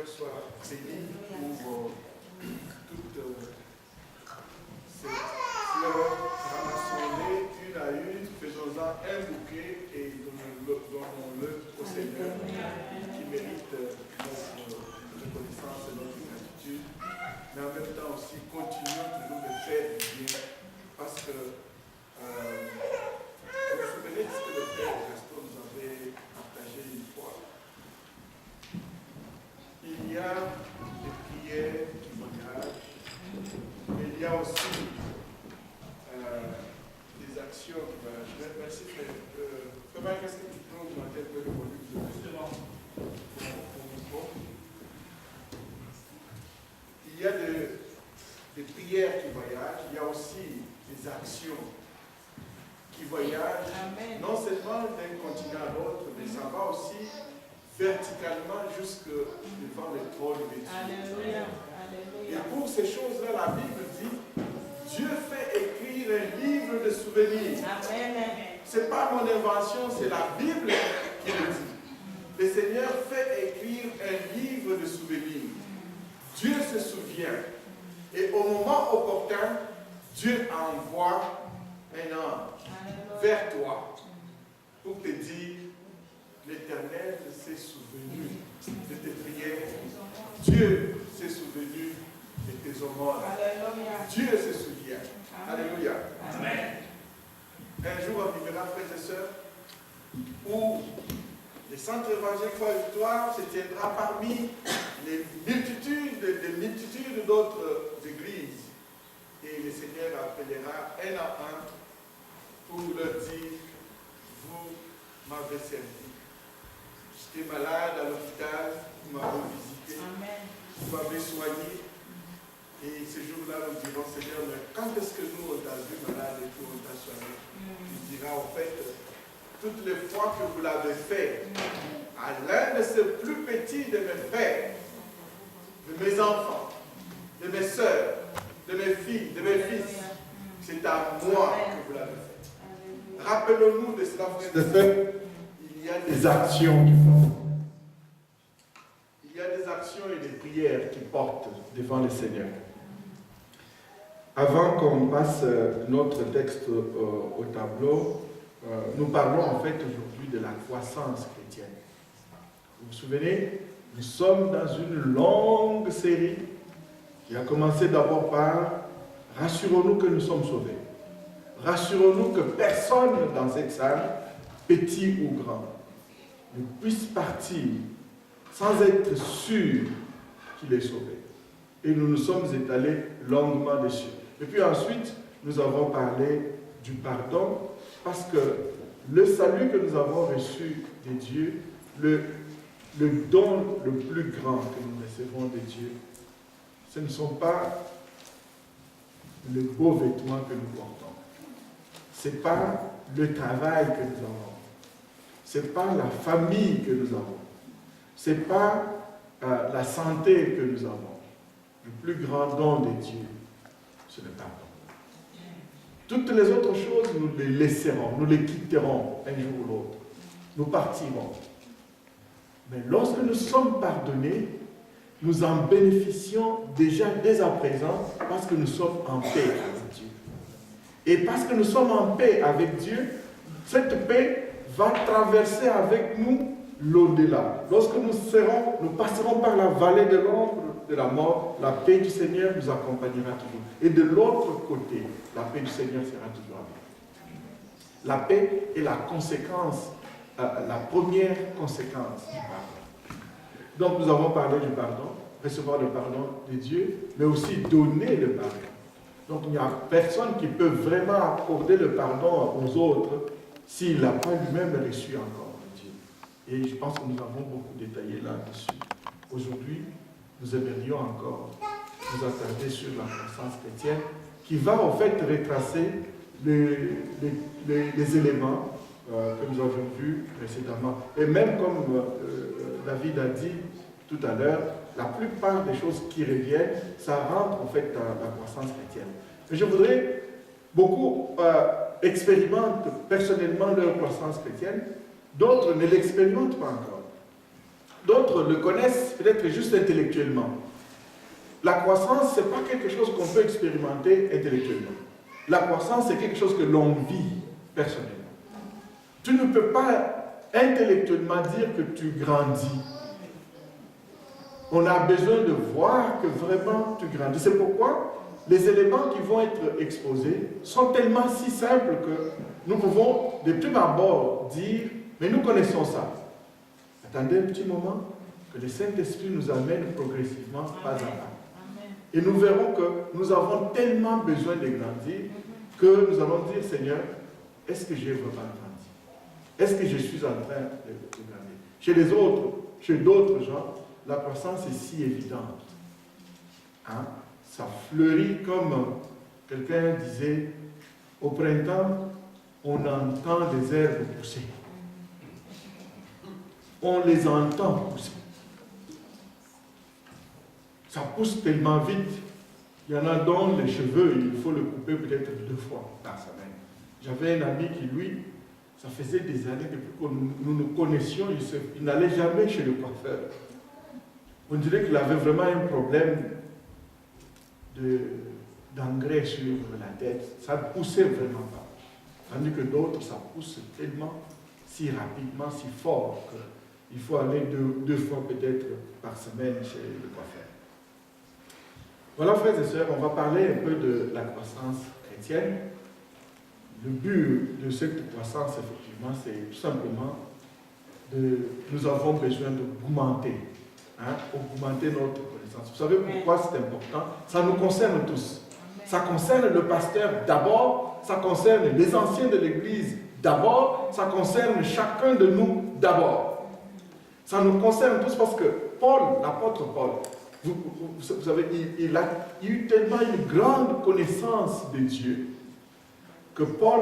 Seigneur soit béni pour toutes ces fleurs. Ramassons-les une à une, faisons-en un bouquet et donnons-le au Seigneur qui mérite notre reconnaissance et notre gratitude. Mais en même temps aussi, continuons toujours de faire du bien parce que vous vous souvenez de ce que le Père Gaston nous avait partagé une fois. Il y a des prières qui voyagent, mais il y a aussi des actions qui voyagent. Merci frère. Frère, qu'est-ce que tu peux augmenter un peu le volume de Il y a des prières qui voyagent, il y a aussi des actions qui voyagent, non seulement d'un continent à l'autre, mais ça va aussi verticalement jusque devant le trône de Dieu. Alléluia. Et pour ces choses-là, la Bible dit, Dieu fait écrire un livre de souvenirs. Ce n'est pas mon invention, c'est la Bible qui le dit. Le Seigneur fait écrire un livre de souvenirs. Dieu se souvient. Et au moment opportun, Dieu envoie un ange vers toi pour te dire, l'Éternel s'est souvenu de tes prières. Dieu s'est souvenu de tes aumônes. Dieu se souvient. Alléluia. Amen. Un jour arrivera, frères et sœurs, où le centre évangélique Foi et Victoire se tiendra parmi les multitudes d'autres églises. Et le Seigneur appellera un à un pour leur dire, vous m'avez servi. J'étais malade à l'hôpital, vous m'avez visité, vous m'avez soigné. Et ce jour-là, nous dirons, Seigneur, mais quand est-ce que nous, on t'a vu malade et que on t'a soigné? Il dira, en fait, toutes les fois que vous l'avez fait, à l'un de ces plus petits de mes frères, de mes enfants, de mes soeurs, de mes filles, de mes fils, c'est à moi que vous l'avez fait. Rappelons-nous de cela, frères et sœurs, il y a des actions qui portent. Il y a des actions et des prières qui portent devant le Seigneur. Avant qu'on passe notre texte au tableau, nous parlons en fait aujourd'hui de la croissance chrétienne. Vous vous souvenez, nous sommes dans une longue série qui a commencé d'abord par « Rassurons-nous que nous sommes sauvés ». Rassurons-nous que personne dans cette salle, petit ou grand, ne puisse partir sans être sûr qu'il est sauvé. Et nous nous sommes étalés longuement dessus. Et puis ensuite, nous avons parlé du pardon, parce que le salut que nous avons reçu de Dieu, le don le plus grand que nous recevons de Dieu, ce ne sont pas les beaux vêtements que nous portons. Ce n'est pas le travail que nous avons. Ce n'est pas la famille que nous avons. Ce n'est pas la santé que nous avons. Le plus grand don de Dieu, c'est le pardon. Toutes les autres choses, nous les laisserons, nous les quitterons un jour ou l'autre. Nous partirons. Mais lorsque nous sommes pardonnés, nous en bénéficions déjà dès à présent parce que nous sommes en paix avec Dieu. Et parce que nous sommes en paix avec Dieu, cette paix va traverser avec nous l'au-delà. Lorsque nous passerons par la vallée de l'ombre de la mort, la paix du Seigneur nous accompagnera toujours. Et de l'autre côté, la paix du Seigneur sera toujours avec nous. La paix est la conséquence, la première conséquence du pardon. Donc nous avons parlé du pardon, recevoir le pardon de Dieu, mais aussi donner le pardon. Donc il n'y a personne qui peut vraiment accorder le pardon aux autres s'il n'a pas lui-même reçu encore de Dieu. Et je pense que nous avons beaucoup détaillé là-dessus. Aujourd'hui, nous aimerions encore nous attarder sur la croissance chrétienne qui va en fait retracer les éléments que nous avions vus précédemment. Et même comme David a dit tout à l'heure, la plupart des choses qui reviennent, ça rentre en fait dans la croissance chrétienne. Mais je voudrais, beaucoup expérimentent personnellement leur croissance chrétienne, d'autres ne l'expérimentent pas encore. d'autres le connaissent peut-être juste intellectuellement. La croissance, ce n'est pas quelque chose qu'on peut expérimenter intellectuellement. La croissance, c'est quelque chose que l'on vit personnellement. Tu ne peux pas intellectuellement dire que tu grandis. On a besoin de voir que vraiment tu grandis. C'est pourquoi les éléments qui vont être exposés sont tellement si simples que nous pouvons de prime abord dire, mais nous connaissons ça. Attendez un petit moment, que le Saint-Esprit nous amène progressivement pas à pas. Et nous verrons que nous avons tellement besoin de grandir que nous allons dire, Seigneur, est-ce que j'ai vraiment grandi? Est-ce que je suis en train de grandir? Chez les autres, chez d'autres gens, la croissance est si évidente. Hein? Ça fleurit comme quelqu'un disait, au printemps, on entend des herbes pousser. On les entend pousser. Ça pousse tellement vite. Il y en a dont les cheveux, il faut le couper peut-être 2 fois par semaine. J'avais un ami qui, lui, ça faisait des années depuis que nous nous connaissions, il n'allait jamais chez le coiffeur. On dirait qu'il avait vraiment un problème d'engrais sur la tête. Ça ne poussait vraiment pas. Tandis que d'autres, ça pousse tellement, si rapidement, si fort, qu'il faut aller 2 fois peut-être par semaine chez le coiffeur. Voilà, frères et sœurs, on va parler un peu de la croissance chrétienne. Le but de cette croissance, effectivement, c'est tout simplement nous avons besoin d'augmenter, augmenter notre connaissance. Vous savez pourquoi c'est important? Ça nous concerne tous. Ça concerne le pasteur d'abord, ça concerne les anciens de l'Église d'abord, ça concerne chacun de nous d'abord. Ça nous concerne tous parce que Paul, l'apôtre Paul, vous savez, il a eu tellement une grande connaissance de Dieu que Paul,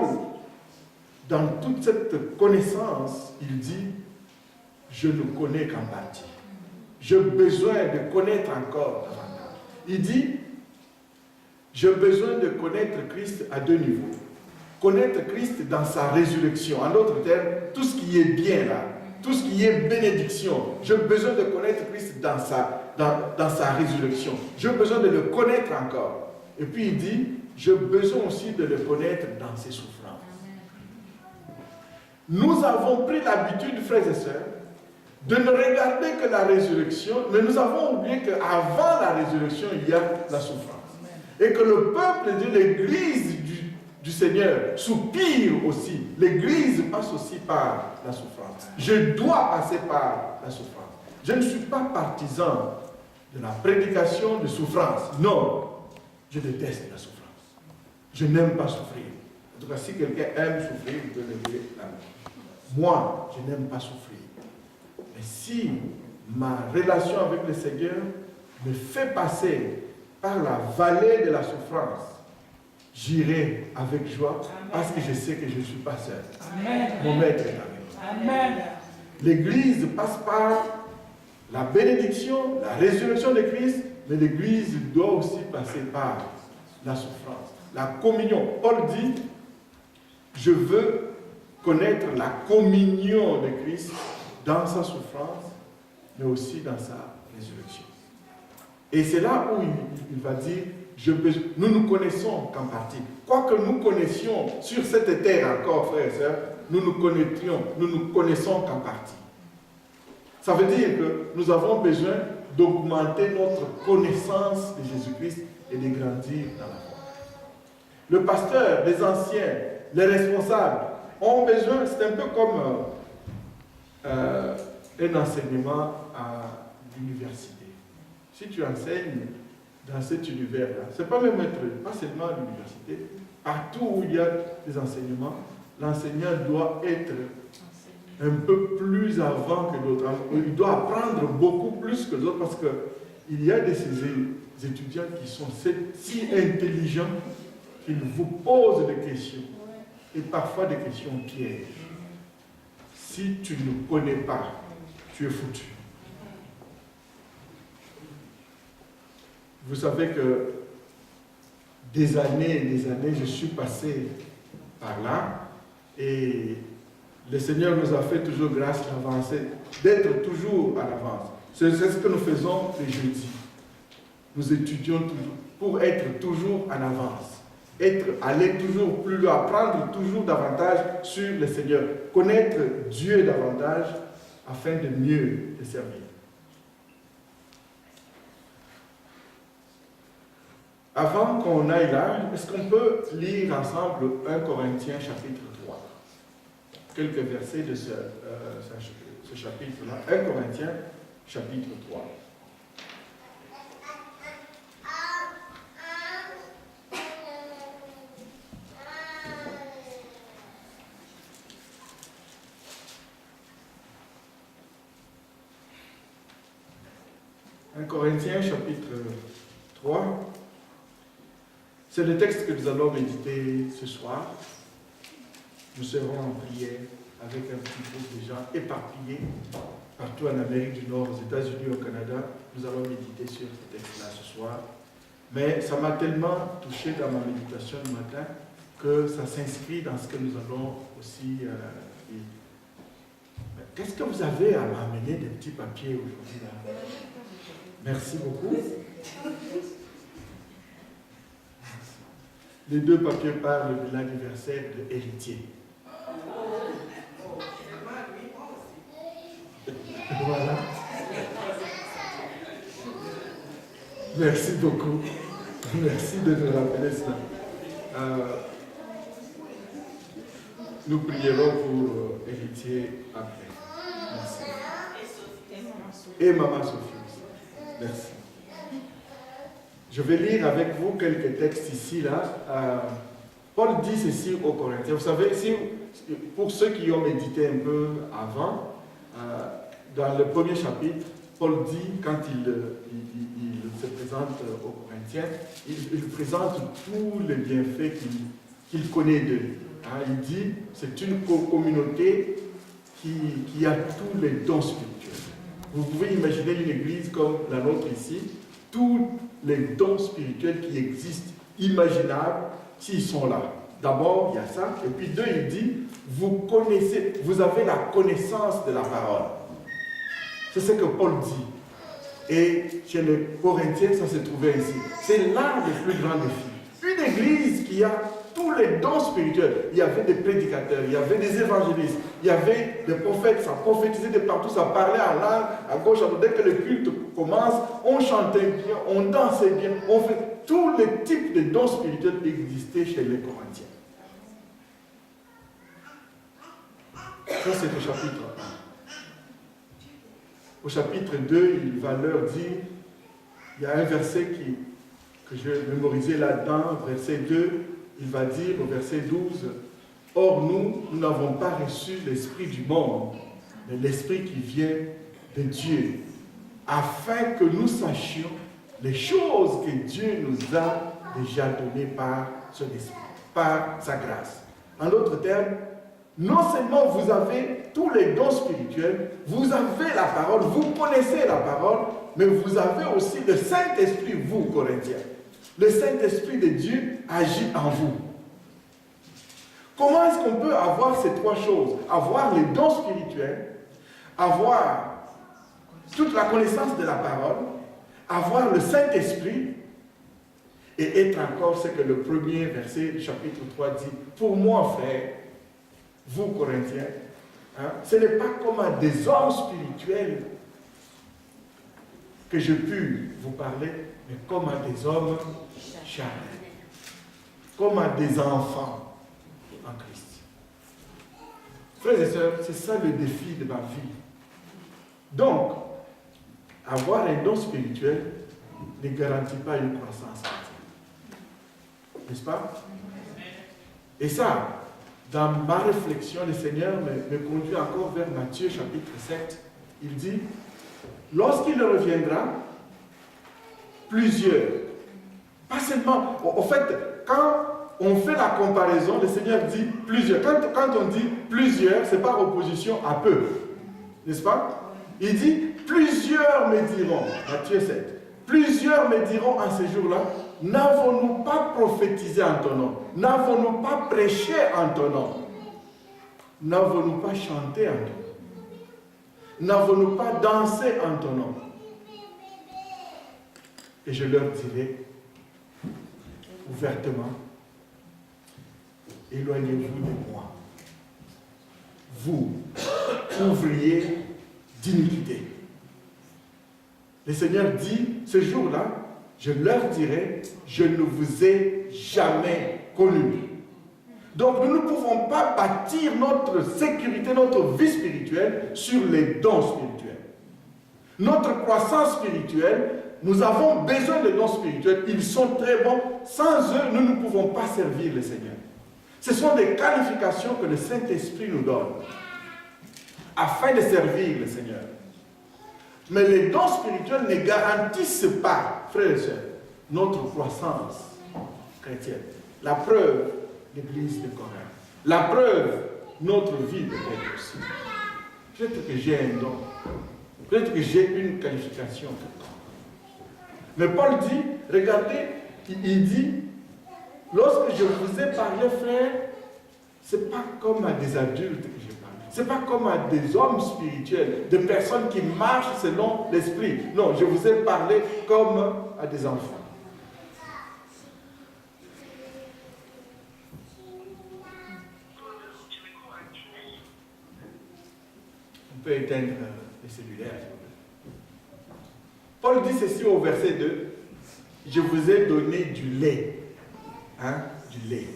dans toute cette connaissance, il dit, je ne connais qu'en partie. J'ai besoin de connaître encore davantage. Il dit, j'ai besoin de connaître Christ à 2 niveaux. Connaître Christ dans sa résurrection. En d'autres termes, tout ce qui est bien là, tout ce qui est bénédiction. J'ai besoin de connaître Christ dans sa résurrection. J'ai besoin de le connaître encore. Et puis il dit, j'ai besoin aussi de le connaître dans ses souffrances. Nous avons pris l'habitude, frères et sœurs, de ne regarder que la résurrection, mais nous avons oublié qu'avant la résurrection, il y a la souffrance. Et que le peuple de l'Église du Seigneur soupire aussi. L'Église passe aussi par la souffrance. Je dois passer par la souffrance. Je ne suis pas partisan de la prédication de souffrance. Non, je déteste la souffrance. Je n'aime pas souffrir. En tout cas, si quelqu'un aime souffrir, il peut lever la main. Moi, je n'aime pas souffrir. Mais si ma relation avec le Seigneur me fait passer par la vallée de la souffrance, j'irai avec joie parce que je sais que je ne suis pas seul. Amen. Mon maître est avec moi. Amen. L'Église passe par la bénédiction, la résurrection de Christ, mais l'Église doit aussi passer par la souffrance, la communion. Paul dit, je veux connaître la communion de Christ dans sa souffrance, mais aussi dans sa résurrection. Et c'est là où il va dire, nous nous connaissons qu'en partie. Quoi que nous connaissions sur cette terre encore, frères et sœurs, nous nous connaissons qu'en partie. Ça veut dire que nous avons besoin d'augmenter notre connaissance de Jésus-Christ et de grandir dans la foi. Le pasteur, les anciens, les responsables ont besoin, c'est un peu comme un enseignement à l'université. Si tu enseignes dans cet univers-là, ce n'est pas même pas seulement à l'université, partout où il y a des enseignements, l'enseignant doit être un peu plus avant que d'autres. Il doit apprendre beaucoup plus que d'autres parce qu'il y a de ces étudiants qui sont si intelligents qu'ils vous posent des questions et parfois des questions pièges. Si tu ne connais pas, tu es foutu. Vous savez que des années, je suis passé par là et le Seigneur nous a fait toujours grâce d'avancer, d'être toujours à l'avance. C'est ce que nous faisons les jeudis. Nous étudions toujours pour être toujours en avance. Aller toujours plus loin, apprendre toujours davantage sur le Seigneur. Connaître Dieu davantage afin de mieux le servir. Avant qu'on aille là, est-ce qu'on peut lire ensemble 1 Corinthiens chapitre 3? Quelques versets de ce chapitre-là. 1 Corinthiens chapitre 3. Corinthiens chapitre 3, c'est le texte que nous allons méditer ce soir. Nous serons en prière avec un petit groupe de gens éparpillés partout en Amérique du Nord, aux États-Unis, au Canada. Nous allons méditer sur ce texte-là ce soir. Mais ça m'a tellement touché dans ma méditation du matin que ça s'inscrit dans ce que nous allons aussi lire. Qu'est-ce que vous avez à m'amener des petits papiers aujourd'hui là? Merci beaucoup. Les deux papiers parlent de l'anniversaire de héritier. Voilà. Merci beaucoup. Merci de nous rappeler cela. Nous prierons pour héritier après. Merci. Et Maman Sophie. Merci. Je vais lire avec vous quelques textes ici, là. Paul dit ceci aux Corinthiens. Vous savez, pour ceux qui ont médité un peu avant, dans le premier chapitre, Paul dit, quand il se présente aux Corinthiens, il présente tous les bienfaits qu'il connaît d'eux. Il dit, c'est une communauté qui a tous les dons spirituels. Vous pouvez imaginer une église comme la nôtre ici, tous les dons spirituels qui existent, imaginables, s'ils sont là. D'abord, il y a ça, et puis deux, il dit, vous avez la connaissance de la parole. C'est ce que Paul dit. Et chez les Corinthiens, ça se trouvait ici. C'est l'un des plus grands défis. Une église qui a tous les dons spirituels. Il y avait des prédicateurs, il y avait des évangélistes, il y avait des prophètes, ça prophétisait de partout, ça parlait en langue, à gauche, à droite. Dès que le culte commence, on chantait bien, on dansait bien, on fait tous les types de dons spirituels existaient chez les Corinthiens. Ça, c'est le chapitre 1. Au chapitre 2, il va leur dire, il y a un verset que je vais mémoriser là-dedans, verset 2, il va dire au verset 12, « Or nous n'avons pas reçu l'esprit du monde, mais l'esprit qui vient de Dieu, afin que nous sachions les choses que Dieu nous a déjà données par son esprit, par sa grâce. » En d'autres termes, non seulement vous avez tous les dons spirituels, vous avez la parole, vous connaissez la parole, mais vous avez aussi le Saint-Esprit, vous, Corinthiens. Le Saint-Esprit de Dieu agit en vous. Comment est-ce qu'on peut avoir ces trois choses? Avoir les dons spirituels, avoir toute la connaissance de la parole, avoir le Saint-Esprit et être encore ce que le premier verset du chapitre 3 dit. Pour moi, frère, vous, Corinthiens, ce n'est pas comme à des hommes spirituels que je puis vous parler, mais comme à des hommes charnels, comme à des enfants en Christ. Frères et sœurs, c'est ça le défi de ma vie. Donc, avoir un don spirituel ne garantit pas une croissance chrétienne. N'est-ce pas? Et ça, dans ma réflexion, le Seigneur me conduit encore vers Matthieu chapitre 7. Il dit, lorsqu'il reviendra, plusieurs, pas seulement, en fait, quand on fait la comparaison, le Seigneur dit plusieurs. Quand on dit plusieurs, c'est par opposition à peu, n'est-ce pas? Il dit, plusieurs me diront, Matthieu 7, plusieurs me diront en ces jours-là, n'avons-nous pas prophétisé en ton nom? N'avons-nous pas prêché en ton nom? n'avons-nous pas chanté en ton nom? N'avons-nous pas dansé en ton nom? Et je leur dirai ouvertement, éloignez-vous de moi, vous, ouvriers d'iniquité. Le Seigneur dit, ce jour-là, je leur dirai, je ne vous ai jamais connus. Donc nous ne pouvons pas bâtir notre sécurité, notre vie spirituelle sur les dons spirituels. Notre croissance spirituelle, nous avons besoin de dons spirituels, ils sont très bons. Sans eux, nous ne pouvons pas servir le Seigneur. Ce sont des qualifications que le Saint-Esprit nous donne afin de servir le Seigneur. Mais les dons spirituels ne garantissent pas, frères et sœurs, notre croissance chrétienne. La preuve, l'Église de Corinthe. La preuve, notre vie peut-être aussi. Peut-être que j'ai un don. Peut-être que j'ai une qualification. Mais Paul dit, regardez, il dit, lorsque je vous ai parlé, frère, ce n'est pas comme à des adultes que je parle. Ce n'est pas comme à des hommes spirituels, des personnes qui marchent selon l'esprit. Non, je vous ai parlé comme à des enfants. On peut éteindre les cellulaires. Paul dit ceci au verset 2. Je vous ai donné du lait. Du lait.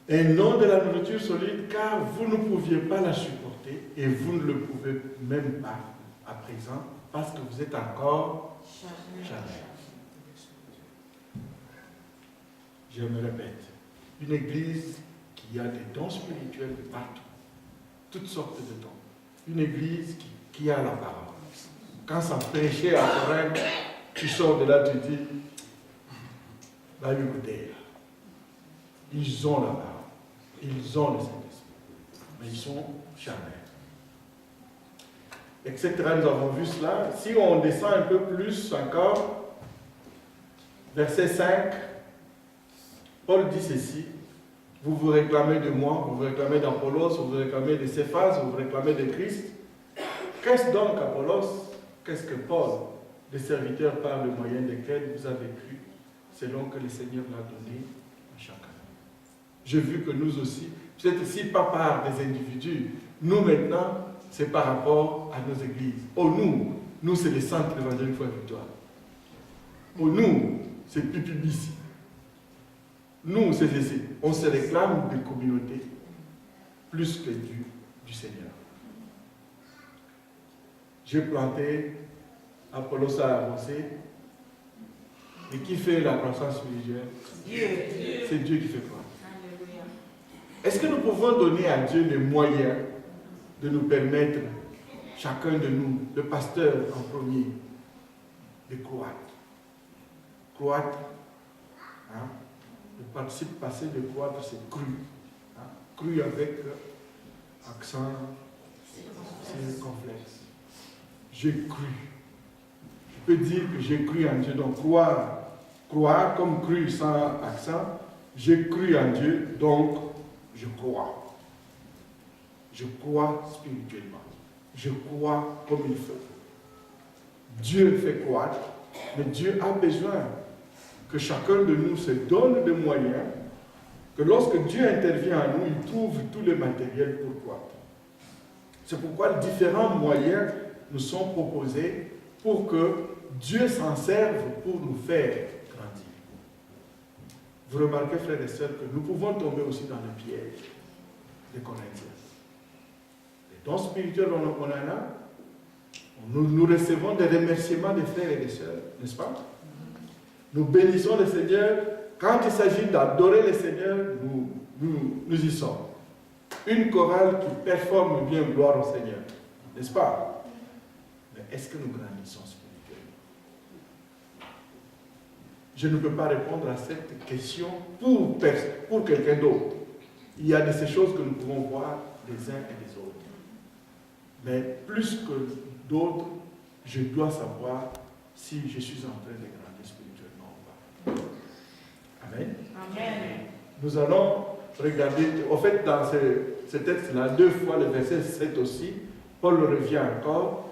Et non de la nourriture solide, car vous ne pouviez pas la supporter et vous ne le pouvez même pas à présent, parce que vous êtes encore chargés. Je me répète, une église qui a des dons spirituels de partout, toutes sortes de dons. Une église qui a la parole. Quand ça prêchait à Corinthe, tu sors de là, tu dis, va écouter. Ils ont la parole. Ils ont le Saint-Esprit. Mais ils sont charnels. Etc. Nous avons vu cela. Si on descend un peu plus encore, verset 5, Paul dit ceci. Vous vous réclamez de moi, vous vous réclamez d'Apollos, vous vous réclamez de Céphas, vous vous réclamez de Christ. Qu'est-ce donc Apollos? Qu'est-ce que Paul, des serviteurs par le moyen desquels vous avez cru, selon que le Seigneur l'a donné à chacun? J'ai vu que nous aussi, peut-être si pas par des individus, nous maintenant, c'est par rapport à nos églises. Oh nous c'est le centre évangélique Foi Victoire. Oh nous, c'est Pipibici. Nous, c'est ceci. On se réclame des communautés plus que du Seigneur. J'ai planté, Apollos a avancé. Et qui fait la croissance spirituelle? Dieu. C'est Dieu qui fait quoi? Est-ce que nous pouvons donner à Dieu les moyens de nous permettre, chacun de nous, le pasteur en premier, de croître? Croître, le participe passé de croître, c'est cru. Cru avec accent circonflexe. J'ai cru. Je peux dire que j'ai cru en Dieu. Donc croire comme cru sans accent. J'ai cru en Dieu, donc je crois. Je crois spirituellement. Je crois comme il faut. Dieu fait croître, mais Dieu a besoin que chacun de nous se donne des moyens, que lorsque Dieu intervient en nous, il trouve tout le matériel pour croître. C'est pourquoi différents moyens nous sont proposés pour que Dieu s'en serve pour nous faire grandir. Vous remarquez, frères et sœurs, que nous pouvons tomber aussi dans le piège des Corinthiens. Les dons spirituels, on en a. Nous recevons des remerciements des frères et des sœurs, n'est-ce pas? Nous bénissons le Seigneur. Quand il s'agit d'adorer le Seigneur, nous y sommes. Une chorale qui performe bien gloire au Seigneur, n'est-ce pas? Mais est-ce que nous grandissons spirituellement? Je ne peux pas répondre à cette question pour quelqu'un d'autre. Il y a de ces choses que nous pouvons voir les uns et les autres. Mais plus que d'autres, je dois savoir si je suis en train de grandir spirituellement ou pas. Amen. Amen. Nous allons Regardez, en fait, dans ce texte-là, 2 fois, le verset 7 aussi, Paul revient encore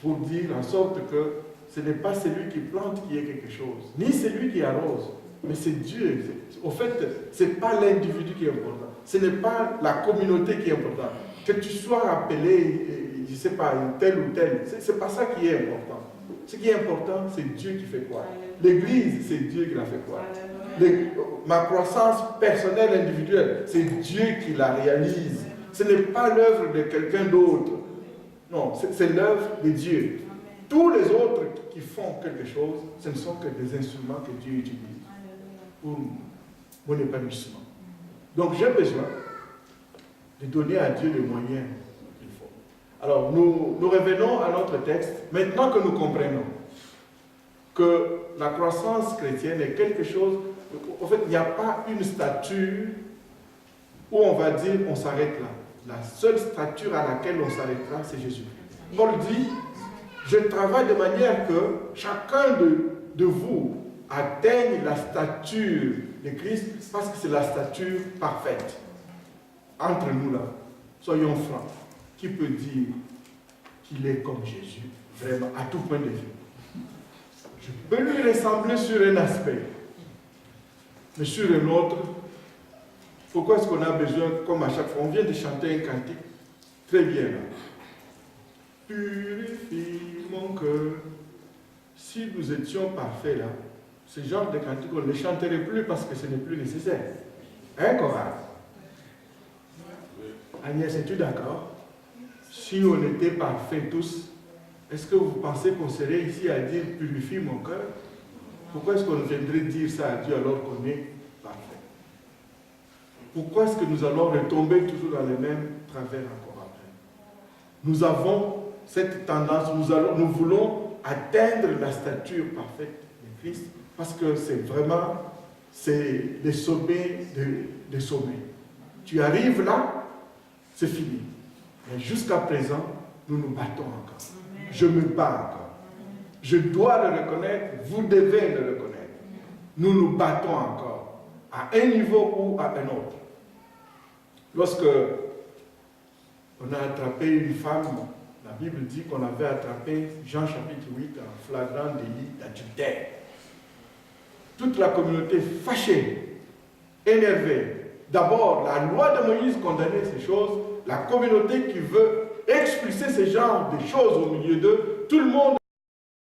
pour dire en sorte que ce n'est pas celui qui plante qui est quelque chose, ni celui qui arrose, mais c'est Dieu. En fait, ce n'est pas l'individu qui est important, ce n'est pas la communauté qui est importante. Que tu sois appelé, je ne sais pas, tel ou tel, ce n'est pas ça qui est important. Ce qui est important, c'est Dieu qui fait quoi. L'Église, c'est Dieu qui la fait quoi. Ma croissance personnelle, individuelle, c'est Dieu qui la réalise. Ce n'est pas l'œuvre de quelqu'un d'autre. Non, c'est l'œuvre de Dieu. Tous les autres qui font quelque chose, ce ne sont que des instruments que Dieu utilise pour mon épanouissement. Donc j'ai besoin de donner à Dieu les moyens qu'il faut. Alors nous revenons à notre texte. Maintenant que nous comprenons que la croissance chrétienne est quelque chose, en fait, il n'y a pas une stature où on va dire on s'arrête là. La seule stature à laquelle on s'arrêtera, c'est Jésus-Christ. Paul dit, je travaille de manière que chacun de vous atteigne la stature de Christ, parce que c'est la stature parfaite. Entre nous là, soyons francs. Qui peut dire qu'il est comme Jésus, vraiment, à tout point de vue? Je peux lui ressembler sur un aspect, mais sur un autre, pourquoi est-ce qu'on a besoin, comme à chaque fois, on vient de chanter un cantique, très bien là. Purifie mon cœur. Si nous étions parfaits là, ce genre de cantique, on ne le chanterait plus parce que ce n'est plus nécessaire. Hein, Cora? Agnès, es-tu d'accord? Si on était parfaits tous, est-ce que vous pensez qu'on serait ici à dire purifie mon cœur? Pourquoi est-ce qu'on viendrait dire ça à Dieu alors qu'on est parfait? Pourquoi est-ce que nous allons retomber toujours dans les mêmes travers encore après? Nous avons cette tendance, nous voulons atteindre la stature parfaite de Christ parce que c'est vraiment, c'est des sommets des sommets. Tu arrives là, c'est fini. Mais jusqu'à présent, nous nous battons encore. Je me bats encore. Je dois le reconnaître, vous devez le reconnaître. Nous nous battons encore, à un niveau ou à un autre. Lorsque on a attrapé une femme, la Bible dit qu'on avait attrapé, Jean chapitre 8, en flagrant délit d'adultère. Toute la communauté fâchée, énervée. D'abord, la loi de Moïse condamnait ces choses, la communauté qui veut expulser ce genre de choses au milieu d'eux, tout le monde